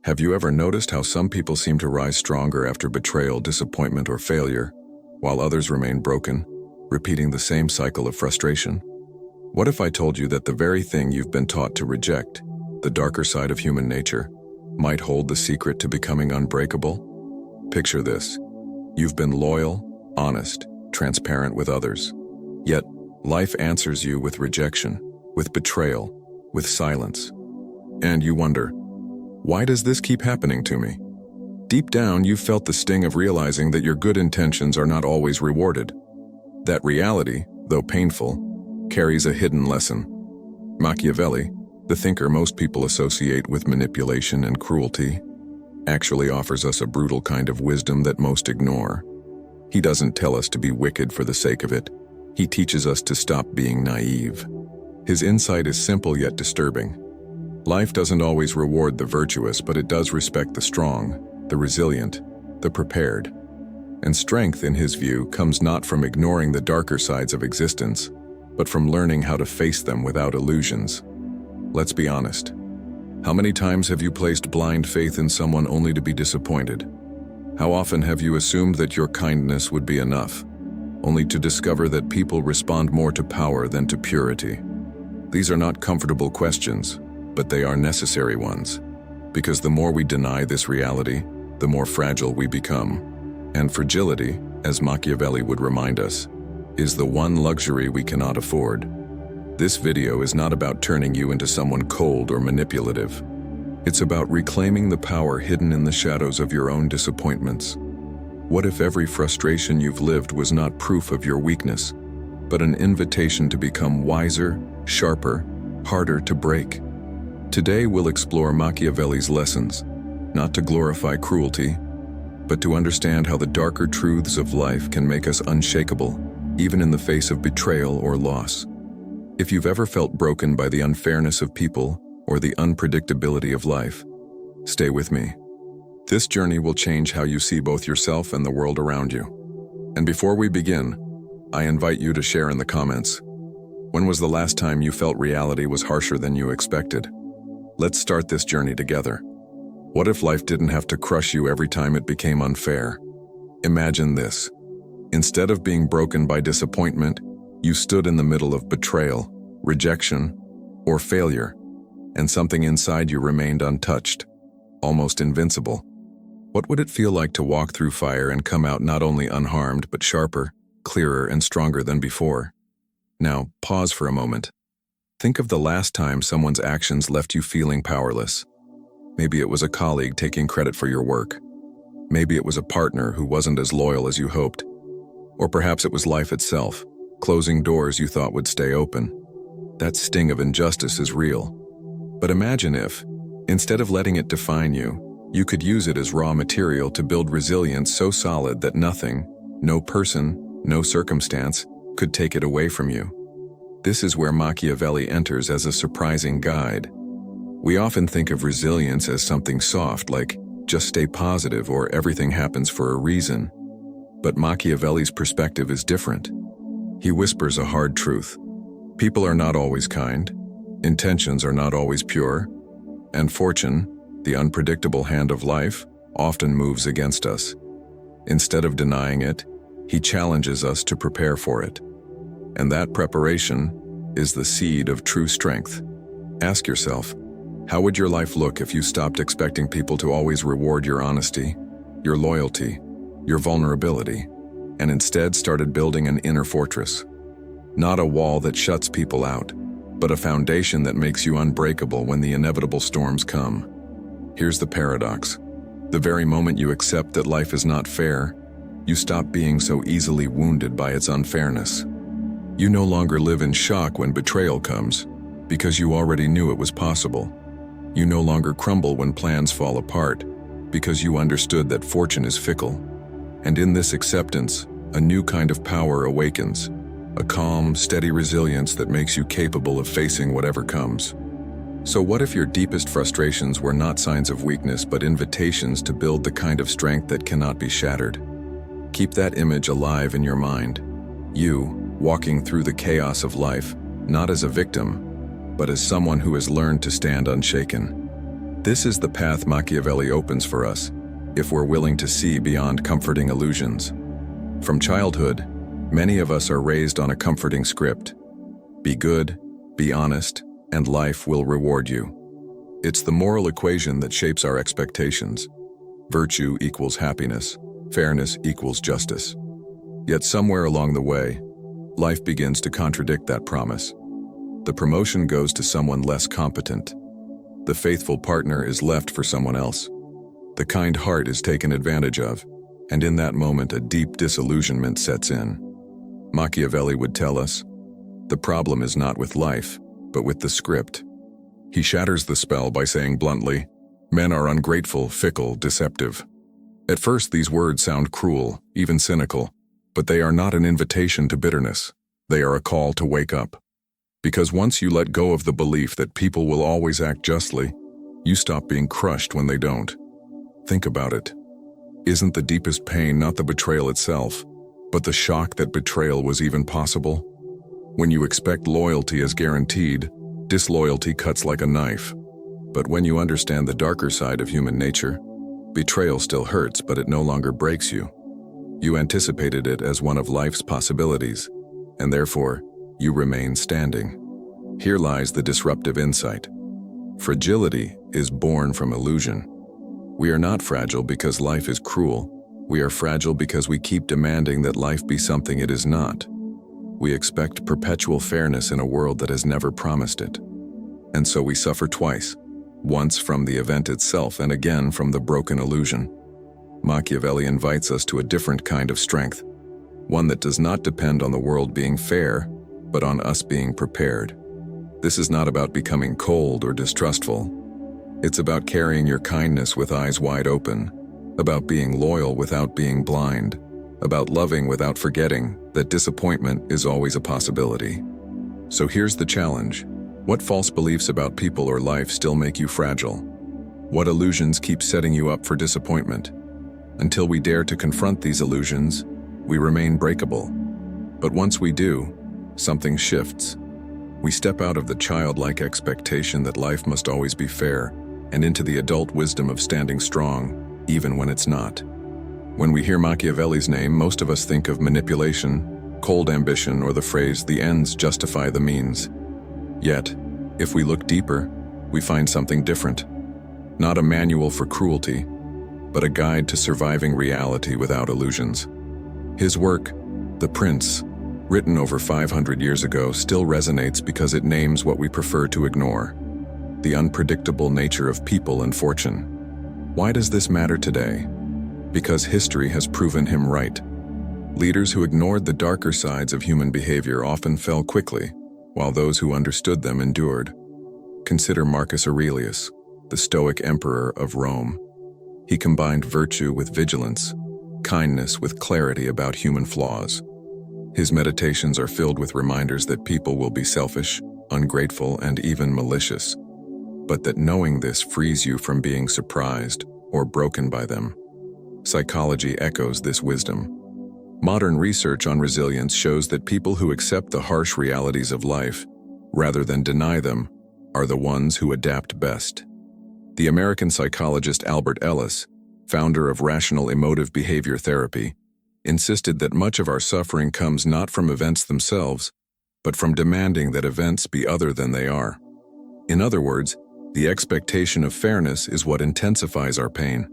Have you ever noticed how some people seem to rise stronger after betrayal, disappointment, or failure, while others remain broken, repeating the same cycle of frustration? What if I told you that the very thing you've been taught to reject, the darker side of human nature, might hold the secret to becoming unbreakable? Picture this. You've been loyal, honest, transparent with others. Yet, life answers you with rejection, with betrayal, with silence. And you wonder, why does this keep happening to me? Deep down, you've felt the sting of realizing that your good intentions are not always rewarded. That reality, though painful, carries a hidden lesson. Machiavelli, the thinker most people associate with manipulation and cruelty, actually offers us a brutal kind of wisdom that most ignore. He doesn't tell us to be wicked for the sake of it. He teaches us to stop being naive. His insight is simple yet disturbing. Life doesn't always reward the virtuous, but it does respect the strong, the resilient, the prepared. And strength, in his view, comes not from ignoring the darker sides of existence, but from learning how to face them without illusions. Let's be honest. How many times have you placed blind faith in someone only to be disappointed? How often have you assumed that your kindness would be enough, only to discover that people respond more to power than to purity? These are not comfortable questions, but they are necessary ones, because the more we deny this reality, the more fragile we become. And fragility, as Machiavelli would remind us, is the one luxury we cannot afford. This video is not about turning you into someone cold or manipulative. It's about reclaiming the power hidden in the shadows of your own disappointments. What if every frustration you've lived was not proof of your weakness, but an invitation to become wiser, sharper, harder to break? Today we'll explore Machiavelli's lessons, not to glorify cruelty, but to understand how the darker truths of life can make us unshakable, even in the face of betrayal or loss. If you've ever felt broken by the unfairness of people or the unpredictability of life, stay with me. This journey will change how you see both yourself and the world around you. And before we begin, I invite you to share in the comments. When was the last time you felt reality was harsher than you expected? Let's start this journey together. What if life didn't have to crush you every time it became unfair? Imagine this. Instead of being broken by disappointment, you stood in the middle of betrayal, rejection, or failure, and something inside you remained untouched, almost invincible. What would it feel like to walk through fire and come out not only unharmed, but sharper, clearer, and stronger than before? Now, pause for a moment. Think of the last time someone's actions left you feeling powerless. Maybe it was a colleague taking credit for your work. Maybe it was a partner who wasn't as loyal as you hoped. Or perhaps it was life itself, closing doors you thought would stay open. That sting of injustice is real. But imagine if, instead of letting it define you, you could use it as raw material to build resilience so solid that nothing, no person, no circumstance, could take it away from you. This is where Machiavelli enters as a surprising guide. We often think of resilience as something soft, like just stay positive or everything happens for a reason. But Machiavelli's perspective is different. He whispers a hard truth. People are not always kind, intentions are not always pure, and fortune, the unpredictable hand of life, often moves against us. Instead of denying it, he challenges us to prepare for it. And that preparation is the seed of true strength. Ask yourself, how would your life look if you stopped expecting people to always reward your honesty, your loyalty, your vulnerability, and instead started building an inner fortress? Not a wall that shuts people out, but a foundation that makes you unbreakable when the inevitable storms come. Here's the paradox. The very moment you accept that life is not fair, you stop being so easily wounded by its unfairness. You no longer live in shock when betrayal comes, because you already knew it was possible. You no longer crumble when plans fall apart, because you understood that fortune is fickle. And in this acceptance, a new kind of power awakens, a calm, steady resilience that makes you capable of facing whatever comes. So what if your deepest frustrations were not signs of weakness, but invitations to build the kind of strength that cannot be shattered? Keep that image alive in your mind. You, walking through the chaos of life, not as a victim, but as someone who has learned to stand unshaken. This is the path Machiavelli opens for us, if we're willing to see beyond comforting illusions. From childhood, many of us are raised on a comforting script. Be good, be honest, and life will reward you. It's the moral equation that shapes our expectations. Virtue equals happiness, fairness equals justice. Yet somewhere along the way, life begins to contradict that promise. The promotion goes to someone less competent. The faithful partner is left for someone else. The kind heart is taken advantage of, and in that moment a deep disillusionment sets in. Machiavelli would tell us, the problem is not with life, but with the script. He shatters the spell by saying bluntly, men are ungrateful, fickle, deceptive. At first these words sound cruel, even cynical, but they are not an invitation to bitterness. They are a call to wake up. Because once you let go of the belief that people will always act justly, you stop being crushed when they don't. Think about it. Isn't the deepest pain not the betrayal itself, but the shock that betrayal was even possible? When you expect loyalty as guaranteed, disloyalty cuts like a knife. But when you understand the darker side of human nature, betrayal still hurts, but it no longer breaks you. You anticipated it as one of life's possibilities, and therefore, you remain standing. Here lies the disruptive insight. Fragility is born from illusion. We are not fragile because life is cruel. We are fragile because we keep demanding that life be something it is not. We expect perpetual fairness in a world that has never promised it. And so we suffer twice, once from the event itself and again from the broken illusion. Machiavelli invites us to a different kind of strength, one that does not depend on the world being fair, but on us being prepared. This is not about becoming cold or distrustful. It's about carrying your kindness with eyes wide open, about being loyal without being blind, about loving without forgetting that disappointment is always a possibility. So here's the challenge. What false beliefs about people or life still make you fragile? What illusions keep setting you up for disappointment? Until we dare to confront these illusions, we remain breakable. But once we do, something shifts. We step out of the childlike expectation that life must always be fair and into the adult wisdom of standing strong, even when it's not. When we hear Machiavelli's name, most of us think of manipulation, cold ambition, or the phrase, the ends justify the means. Yet, if we look deeper, we find something different. Not a manual for cruelty, but a guide to surviving reality without illusions. His work, The Prince, written over 500 years ago, still resonates because it names what we prefer to ignore: the unpredictable nature of people and fortune. Why does this matter today? Because history has proven him right. Leaders who ignored the darker sides of human behavior often fell quickly, while those who understood them endured. Consider Marcus Aurelius, the Stoic emperor of Rome. He combined virtue with vigilance, kindness with clarity about human flaws. His meditations are filled with reminders that people will be selfish, ungrateful, and even malicious, but that knowing this frees you from being surprised or broken by them. Psychology echoes this wisdom. Modern research on resilience shows that people who accept the harsh realities of life, rather than deny them, are the ones who adapt best. The American psychologist Albert Ellis, founder of rational emotive behavior therapy, insisted that much of our suffering comes not from events themselves, but from demanding that events be other than they are. In other words, the expectation of fairness is what intensifies our pain.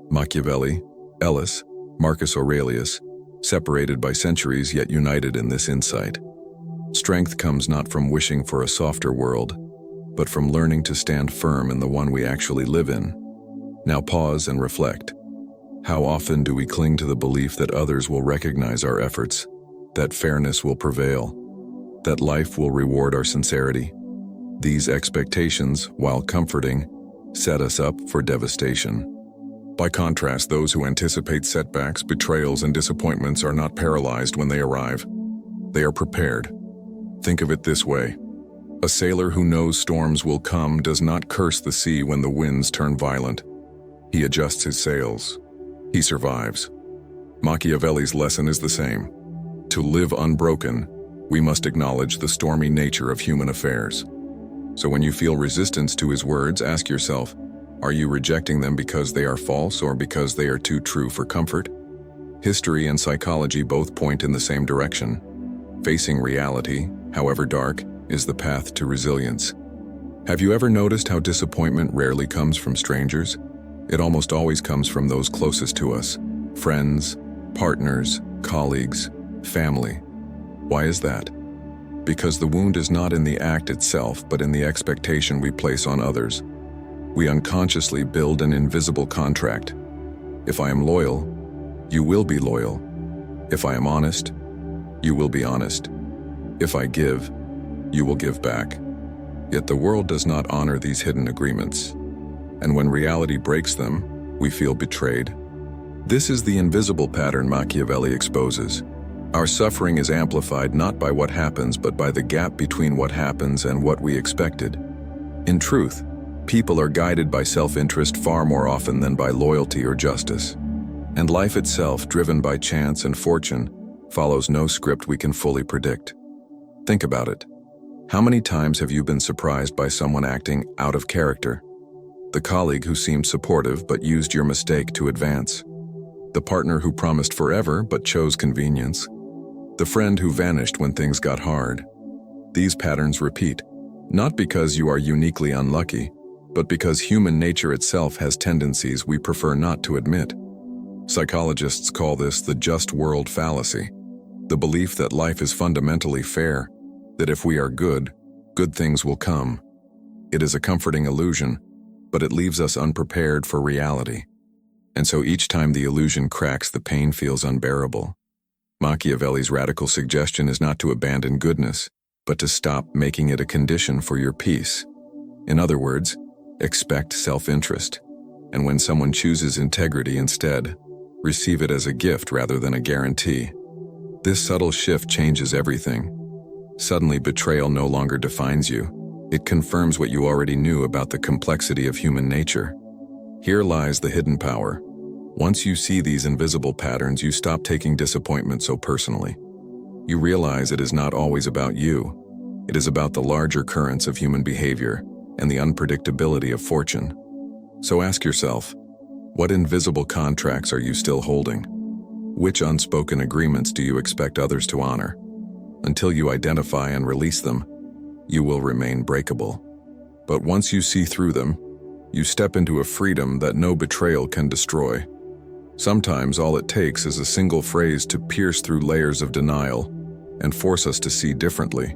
Machiavelli, Ellis, Marcus Aurelius, separated by centuries yet united in this insight. Strength comes not from wishing for a softer world, but from learning to stand firm in the one we actually live in. Now pause and reflect. How often do we cling to the belief that others will recognize our efforts, that fairness will prevail, that life will reward our sincerity? These expectations, while comforting, set us up for devastation. By contrast, those who anticipate setbacks, betrayals, and disappointments are not paralyzed when they arrive. They are prepared. Think of it this way. A sailor who knows storms will come does not curse the sea when the winds turn violent. He adjusts his sails. He survives. Machiavelli's lesson is the same. To live unbroken, we must acknowledge the stormy nature of human affairs. So when you feel resistance to his words, ask yourself, Are you rejecting them because they are false or because they are too true for comfort? History and psychology both point in the same direction. Facing reality, however dark, is the path to resilience. Have you ever noticed how disappointment rarely comes from strangers? It almost always comes from those closest to us: friends, partners, colleagues, family. Why is that? Because the wound is not in the act itself, but in the expectation we place on others. We unconsciously build an invisible contract. If I am loyal, you will be loyal. If I am honest, you will be honest. If I give, you will give back. Yet the world does not honor these hidden agreements. And when reality breaks them, we feel betrayed. This is the invisible pattern Machiavelli exposes. Our suffering is amplified not by what happens, but by the gap between what happens and what we expected. In truth, people are guided by self-interest far more often than by loyalty or justice. And life itself, driven by chance and fortune, follows no script we can fully predict. Think about it. How many times have you been surprised by someone acting out of character? The colleague who seemed supportive but used your mistake to advance. The partner who promised forever but chose convenience. The friend who vanished when things got hard. These patterns repeat, not because you are uniquely unlucky, but because human nature itself has tendencies we prefer not to admit. Psychologists call this the just world fallacy, the belief that life is fundamentally fair, that if we are good, good things will come. It is a comforting illusion, but it leaves us unprepared for reality. And so each time the illusion cracks, the pain feels unbearable. Machiavelli's radical suggestion is not to abandon goodness, but to stop making it a condition for your peace. In other words, expect self-interest. And when someone chooses integrity instead, receive it as a gift rather than a guarantee. This subtle shift changes everything. Suddenly, betrayal no longer defines you. It confirms what you already knew about the complexity of human nature. Here lies the hidden power. Once you see these invisible patterns, you stop taking disappointment so personally. You realize it is not always about you. It is about the larger currents of human behavior and the unpredictability of fortune. So ask yourself, what invisible contracts are you still holding? Which unspoken agreements do you expect others to honor? Until you identify and release them, you will remain breakable. But once you see through them, you step into a freedom that no betrayal can destroy. Sometimes all it takes is a single phrase to pierce through layers of denial and force us to see differently.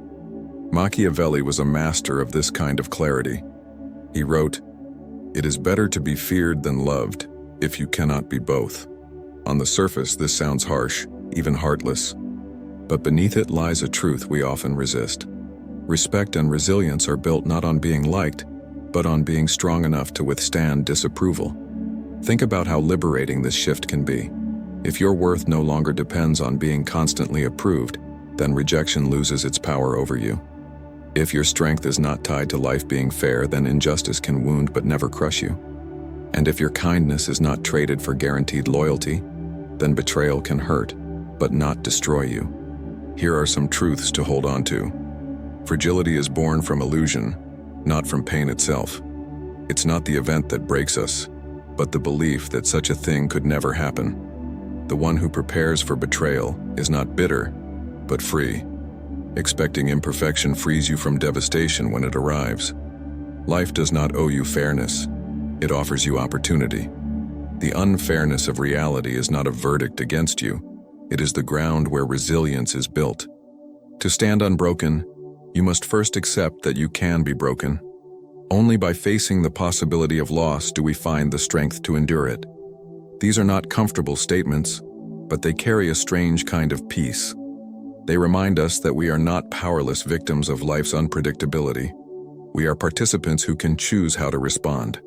Machiavelli was a master of this kind of clarity. He wrote, "It is better to be feared than loved, if you cannot be both." On the surface, this sounds harsh, even heartless. But beneath it lies a truth we often resist. Respect and resilience are built not on being liked, but on being strong enough to withstand disapproval. Think about how liberating this shift can be. If your worth no longer depends on being constantly approved, then rejection loses its power over you. If your strength is not tied to life being fair, then injustice can wound but never crush you. And if your kindness is not traded for guaranteed loyalty, then betrayal can hurt, but not destroy you. Here are some truths to hold on to. Fragility is born from illusion, not from pain itself. It's not the event that breaks us, but the belief that such a thing could never happen. The one who prepares for betrayal is not bitter, but free. Expecting imperfection frees you from devastation when it arrives. Life does not owe you fairness. It offers you opportunity. The unfairness of reality is not a verdict against you. It is the ground where resilience is built. To stand unbroken, you must first accept that you can be broken. Only by facing the possibility of loss do we find the strength to endure it. These are not comfortable statements, but they carry a strange kind of peace. They remind us that we are not powerless victims of life's unpredictability. We are participants who can choose how to respond.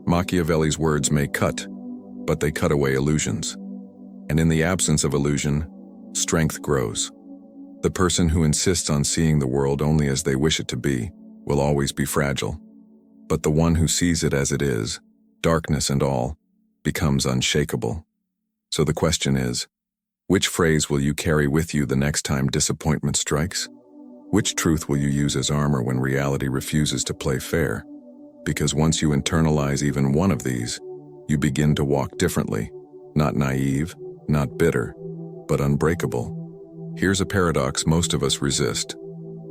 Machiavelli's words may cut, but they cut away illusions. And in the absence of illusion, strength grows. The person who insists on seeing the world only as they wish it to be will always be fragile. But the one who sees it as it is, darkness and all, becomes unshakable. So the question is, which phrase will you carry with you the next time disappointment strikes? Which truth will you use as armor when reality refuses to play fair? because once you internalize even one of these, you begin to walk differently, not naive, not bitter, but unbreakable. Here's a paradox most of us resist.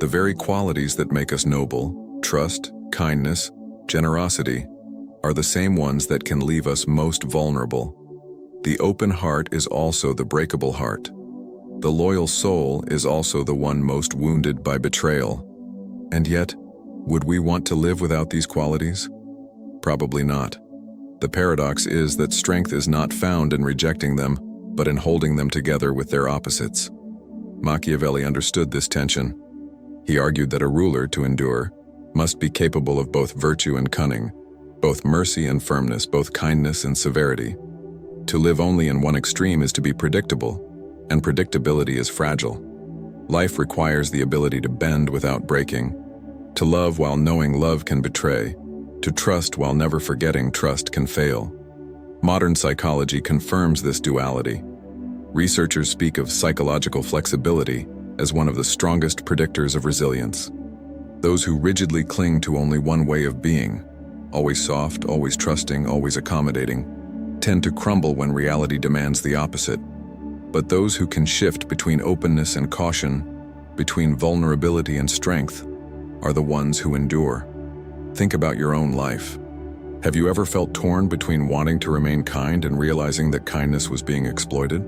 The very qualities that make us noble, trust, kindness, generosity, are the same ones that can leave us most vulnerable. The open heart is also the breakable heart. The loyal soul is also the one most wounded by betrayal. And yet, would we want to live without these qualities? Probably not. The paradox is that strength is not found in rejecting them, but in holding them together with their opposites. Machiavelli understood this tension. He argued that a ruler, to endure, must be capable of both virtue and cunning, both mercy and firmness, both kindness and severity. To live only in one extreme is to be predictable, and predictability is fragile. Life requires the ability to bend without breaking, to love while knowing love can betray, to trust while never forgetting trust can fail. Modern psychology confirms this duality. Researchers speak of psychological flexibility as one of the strongest predictors of resilience. Those who rigidly cling to only one way of being, always soft, always trusting, always accommodating, tend to crumble when reality demands the opposite. But those who can shift between openness and caution, between vulnerability and strength, are the ones who endure. Think about your own life. Have you ever felt torn between wanting to remain kind and realizing that kindness was being exploited?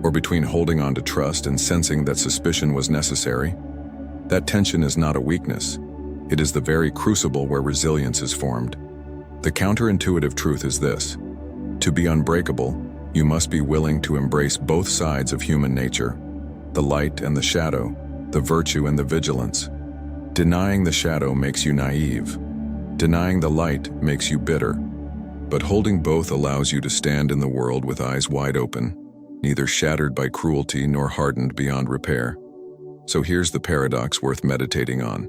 Or between holding on to trust and sensing that suspicion was necessary? That tension is not a weakness. It is the very crucible where resilience is formed. The counterintuitive truth is this: to be unbreakable, you must be willing to embrace both sides of human nature, the light and the shadow, the virtue and the vigilance. Denying the shadow makes you naive. Denying the light makes you bitter. But holding both allows you to stand in the world with eyes wide open, neither shattered by cruelty nor hardened beyond repair. So here's the paradox worth meditating on.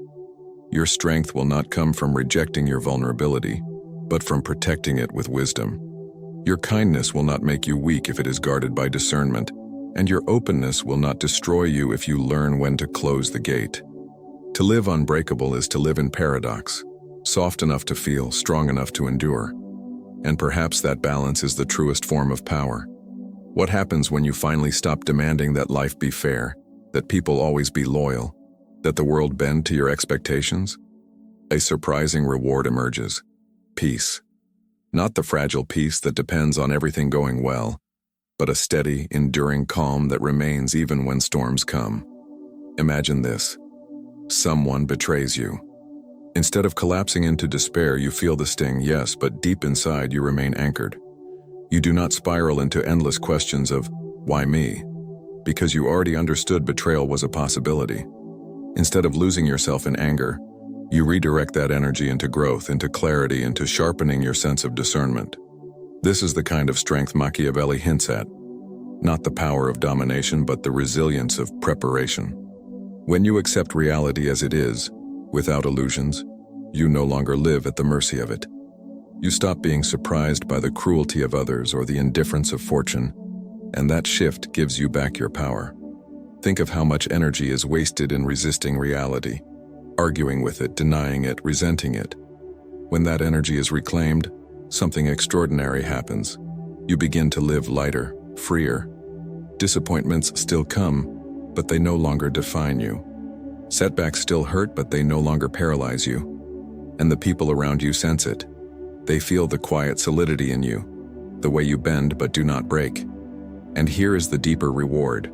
Your strength will not come from rejecting your vulnerability, but from protecting it with wisdom. Your kindness will not make you weak if it is guarded by discernment, and your openness will not destroy you if you learn when to close the gate. To live unbreakable is to live in paradox, soft enough to feel, strong enough to endure. And perhaps that balance is the truest form of power. What happens when you finally stop demanding that life be fair, that people always be loyal, that the world bend to your expectations? A surprising reward emerges: peace. Not the fragile peace that depends on everything going well, but a steady, enduring calm that remains even when storms come. Imagine this. Someone betrays you. Instead of collapsing into despair, you feel the sting, yes, but deep inside you remain anchored. You do not spiral into endless questions of, why me? Because you already understood betrayal was a possibility. Instead of losing yourself in anger, you redirect that energy into growth, into clarity, into sharpening your sense of discernment. This is the kind of strength Machiavelli hints at. Not the power of domination, but the resilience of preparation. When you accept reality as it is, without illusions, you no longer live at the mercy of it. You stop being surprised by the cruelty of others or the indifference of fortune, and that shift gives you back your power. Think of how much energy is wasted in resisting reality, arguing with it, denying it, resenting it. When that energy is reclaimed, something extraordinary happens. You begin to live lighter, freer. Disappointments still come, but they no longer define you. Setbacks still hurt, but they no longer paralyze you. And the people around you sense it. They feel the quiet solidity in you, the way you bend but do not break. And here is the deeper reward.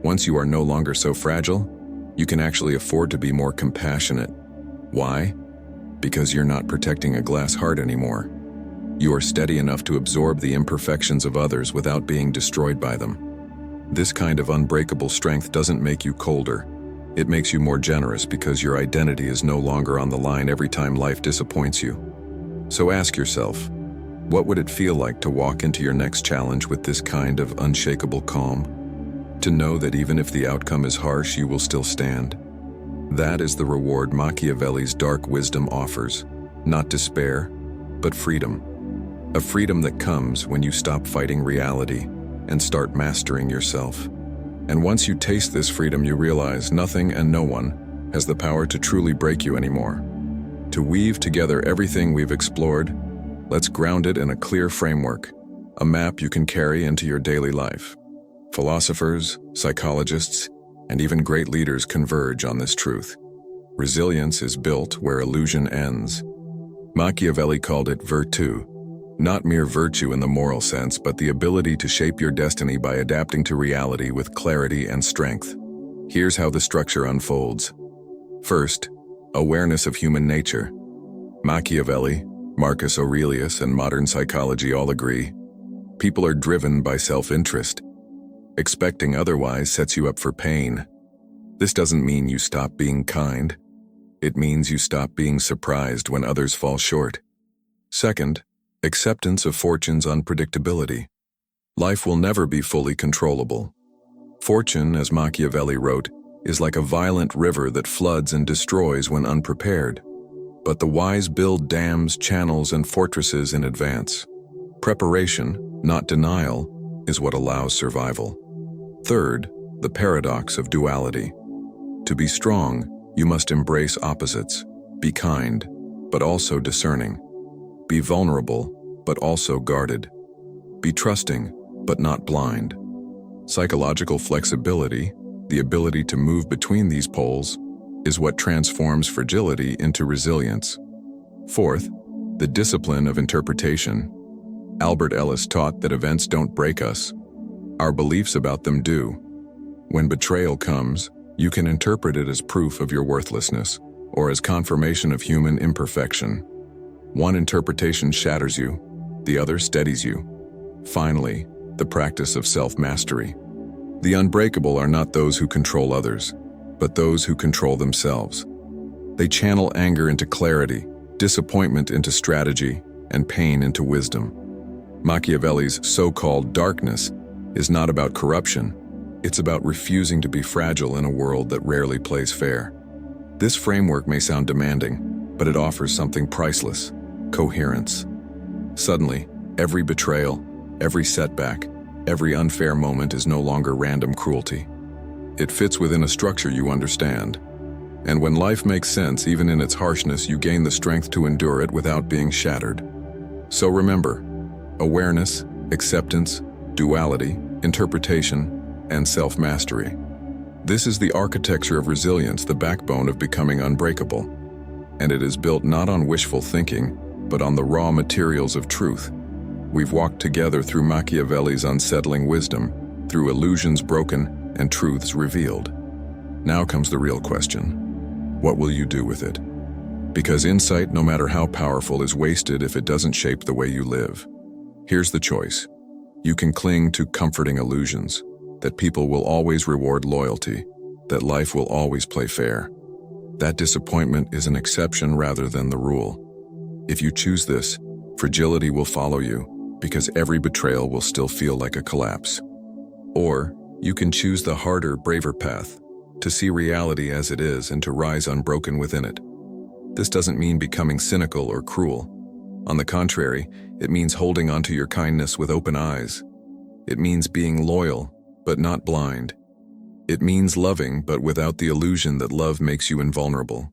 Once you are no longer so fragile, you can actually afford to be more compassionate. Why? Because you're not protecting a glass heart anymore. You are steady enough to absorb the imperfections of others without being destroyed by them. This kind of unbreakable strength doesn't make you colder. It makes you more generous because your identity is no longer on the line every time life disappoints you. So ask yourself, what would it feel like to walk into your next challenge with this kind of unshakable calm? To know that even if the outcome is harsh, you will still stand. That is the reward Machiavelli's dark wisdom offers. Not despair, but freedom. A freedom that comes when you stop fighting reality and start mastering yourself. And once you taste this freedom, you realize nothing and no one has the power to truly break you anymore. To weave together everything we've explored, let's ground it in a clear framework, a map you can carry into your daily life. Philosophers, psychologists, and even great leaders converge on this truth. Resilience is built where illusion ends. Machiavelli called it virtù, not mere virtue in the moral sense, but the ability to shape your destiny by adapting to reality with clarity and strength. Here's how the structure unfolds. First, awareness of human nature. Machiavelli, Marcus Aurelius, and modern psychology all agree. People are driven by self-interest. Expecting otherwise sets you up for pain. This doesn't mean you stop being kind. It means you stop being surprised when others fall short. Second, acceptance of fortune's unpredictability. Life will never be fully controllable. Fortune, as Machiavelli wrote, is like a violent river that floods and destroys when unprepared. But the wise build dams, channels, and fortresses in advance. Preparation, not denial, is what allows survival. Third, the paradox of duality. To be strong, you must embrace opposites. Be kind, but also discerning. Be vulnerable, but also guarded. Be trusting, but not blind. Psychological flexibility, the ability to move between these poles, is what transforms fragility into resilience. Fourth, the discipline of interpretation. Albert Ellis taught that events don't break us. Our beliefs about them do. When betrayal comes, you can interpret it as proof of your worthlessness, or as confirmation of human imperfection. One interpretation shatters you, the other steadies you. Finally, the practice of self-mastery. The unbreakable are not those who control others, but those who control themselves. They channel anger into clarity, disappointment into strategy, and pain into wisdom. Machiavelli's so-called darkness is not about corruption. It's about refusing to be fragile in a world that rarely plays fair. This framework may sound demanding, but it offers something priceless: coherence. Suddenly, every betrayal, every setback, every unfair moment is no longer random cruelty. It fits within a structure you understand. And when life makes sense, even in its harshness, you gain the strength to endure it without being shattered. So remember, awareness, acceptance, duality, interpretation, and self-mastery. This is the architecture of resilience, the backbone of becoming unbreakable. And it is built not on wishful thinking, but on the raw materials of truth. We've walked together through Machiavelli's unsettling wisdom, through illusions broken and truths revealed. Now comes the real question. What will you do with it? Because insight, no matter how powerful, is wasted if it doesn't shape the way you live. Here's the choice. You can cling to comforting illusions, that people will always reward loyalty, that life will always play fair. That disappointment is an exception rather than the rule. If you choose this, fragility will follow you, because every betrayal will still feel like a collapse. Or you can choose the harder, braver path, to see reality as it is and to rise unbroken within it. This doesn't mean becoming cynical or cruel. On the contrary, it means holding onto your kindness with open eyes. It means being loyal, but not blind. It means loving, but without the illusion that love makes you invulnerable.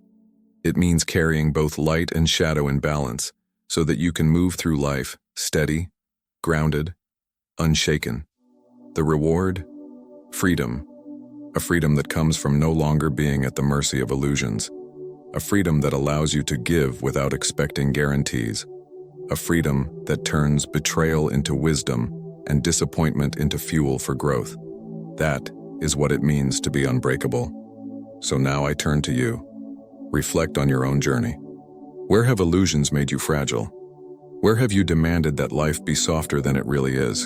It means carrying both light and shadow in balance, so that you can move through life steady, grounded, unshaken. The reward? Freedom. A freedom that comes from no longer being at the mercy of illusions. A freedom that allows you to give without expecting guarantees. A freedom that turns betrayal into wisdom and disappointment into fuel for growth. That is what it means to be unbreakable. So now I turn to you. Reflect on your own journey. Where have illusions made you fragile? Where have you demanded that life be softer than it really is?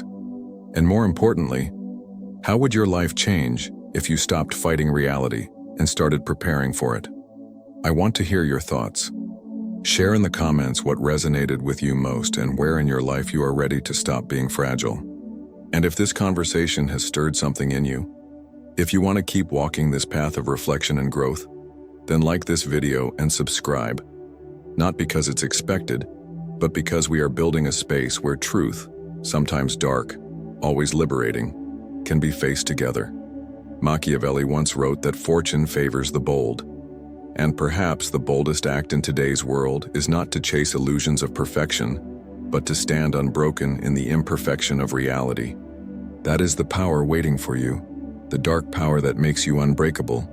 And more importantly, how would your life change if you stopped fighting reality and started preparing for it? I want to hear your thoughts. Share in the comments what resonated with you most and where in your life you are ready to stop being fragile. And if this conversation has stirred something in you, if you want to keep walking this path of reflection and growth, then like this video and subscribe. Not because it's expected, but because we are building a space where truth, sometimes dark, always liberating, can be faced together. Machiavelli once wrote that fortune favors the bold. And perhaps the boldest act in today's world is not to chase illusions of perfection, but to stand unbroken in the imperfection of reality. That is the power waiting for you, the dark power that makes you unbreakable,